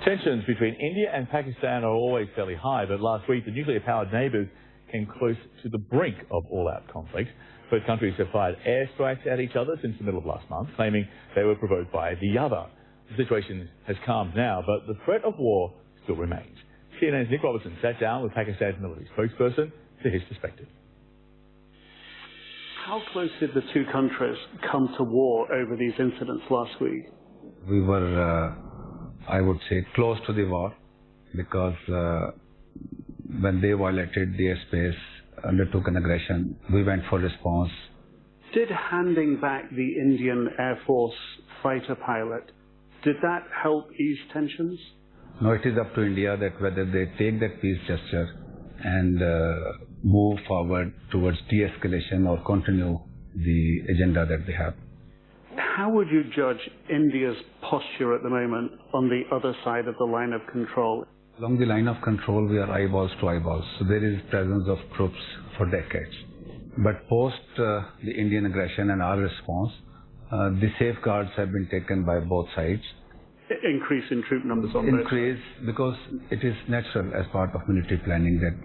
Tensions between India and Pakistan are always fairly high, but last week the nuclear-powered neighbours came close to the brink of all-out conflict. Both countries have fired airstrikes at each other since the middle of last month, claiming they were provoked by the other. The situation has calmed now, but the threat of war still remains. CNN's Nick Robertson sat down with Pakistan's military spokesperson to his perspective. How close did the two countries come to war over these incidents last week? We were, I would say, close to the war because when they violated the airspace, undertook an aggression, we went for response. Did handing back the Indian Air Force fighter pilot, did that help ease tensions? No, it is up to India that whether they take that peace gesture and move forward towards de-escalation or continue the agenda that they have. How would you judge India's posture at the moment on the other side of the line of control? Along the line of control, we are eyeballs to eyeballs. So there is presence of troops for decades. But post the Indian aggression and our response, the safeguards have been taken by both sides. Increase in troop numbers on both sides? Because it is natural as part of military planning that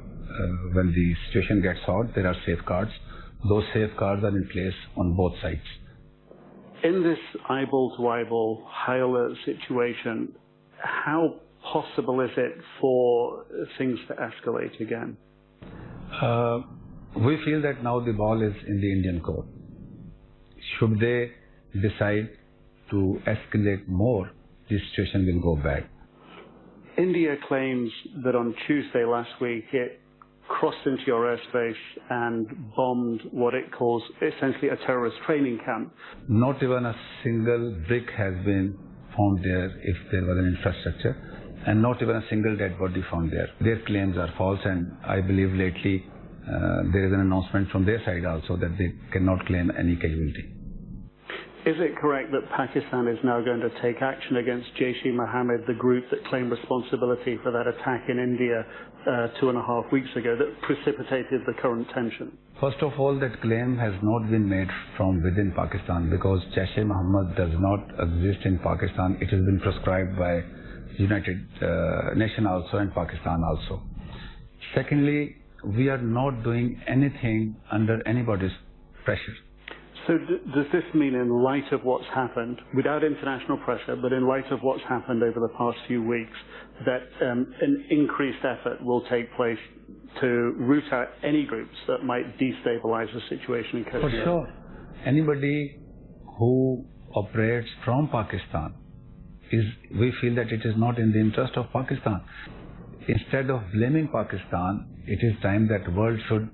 when the situation gets hot, there are safeguards. Those safeguards are in place on both sides. In this eyeball-to-eyeball, high-alert situation, how possible is it for things to escalate again? We feel that now the ball is in the Indian court. Should they decide to escalate more, the situation will go bad. India claims that on Tuesday last week it crossed into your airspace and bombed what it calls essentially a terrorist training camp. Not even a single brick has been found there if there was an infrastructure, and not even a single dead body found there. Their claims are false, and I believe lately there is an announcement from their side also that they cannot claim any casualty. Is it correct that Pakistan is now going to take action against Jaish-e-Mohammed, the group that claimed responsibility for that attack in India 2.5 weeks ago that precipitated the current tension? First of all, that claim has not been made from within Pakistan because Jaish-e-Mohammed does not exist in Pakistan. It has been prescribed by United Nations also and Pakistan also. Secondly, we are not doing anything under anybody's pressure. So does this mean, in light of what's happened, without international pressure, but in light of what's happened over the past few weeks, that an increased effort will take place to root out any groups that might destabilize the situation in Kashmir? For sure. Anybody who operates from Pakistan, we feel that it is not in the interest of Pakistan. Instead of blaming Pakistan, it is time that the world should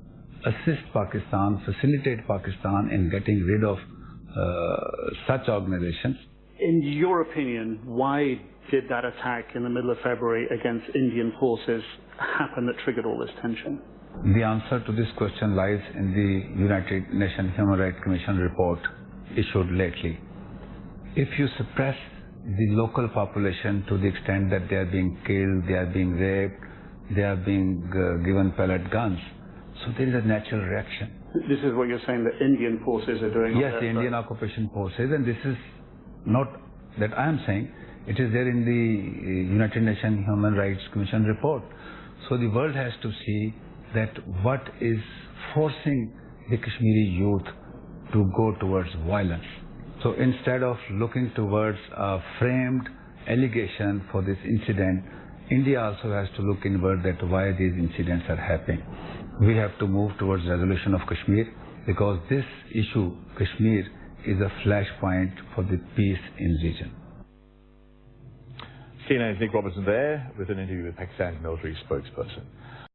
assist Pakistan, facilitate Pakistan in getting rid of such organizations. In your opinion, why did that attack in the middle of February against Indian forces happen that triggered all this tension? The answer to this question lies in the United Nations Human Rights Commission report issued lately. If you suppress the local population to the extent that they are being killed, they are being raped, they are being given pellet guns, so there is a natural reaction. This is what you're saying that Indian forces are doing? Yes, the Indian occupation forces, and this is not that I am saying, it is there in the United Nations Human Rights Commission report. So the world has to see that what is forcing the Kashmiri youth to go towards violence. So instead of looking towards a framed allegation for this incident, India also has to look inward that why these incidents are happening. We have to move towards resolution of Kashmir because this issue, Kashmir, is a flashpoint for the peace in the region. CNN's Nick Robertson there with an interview with Pakistan's military spokesperson.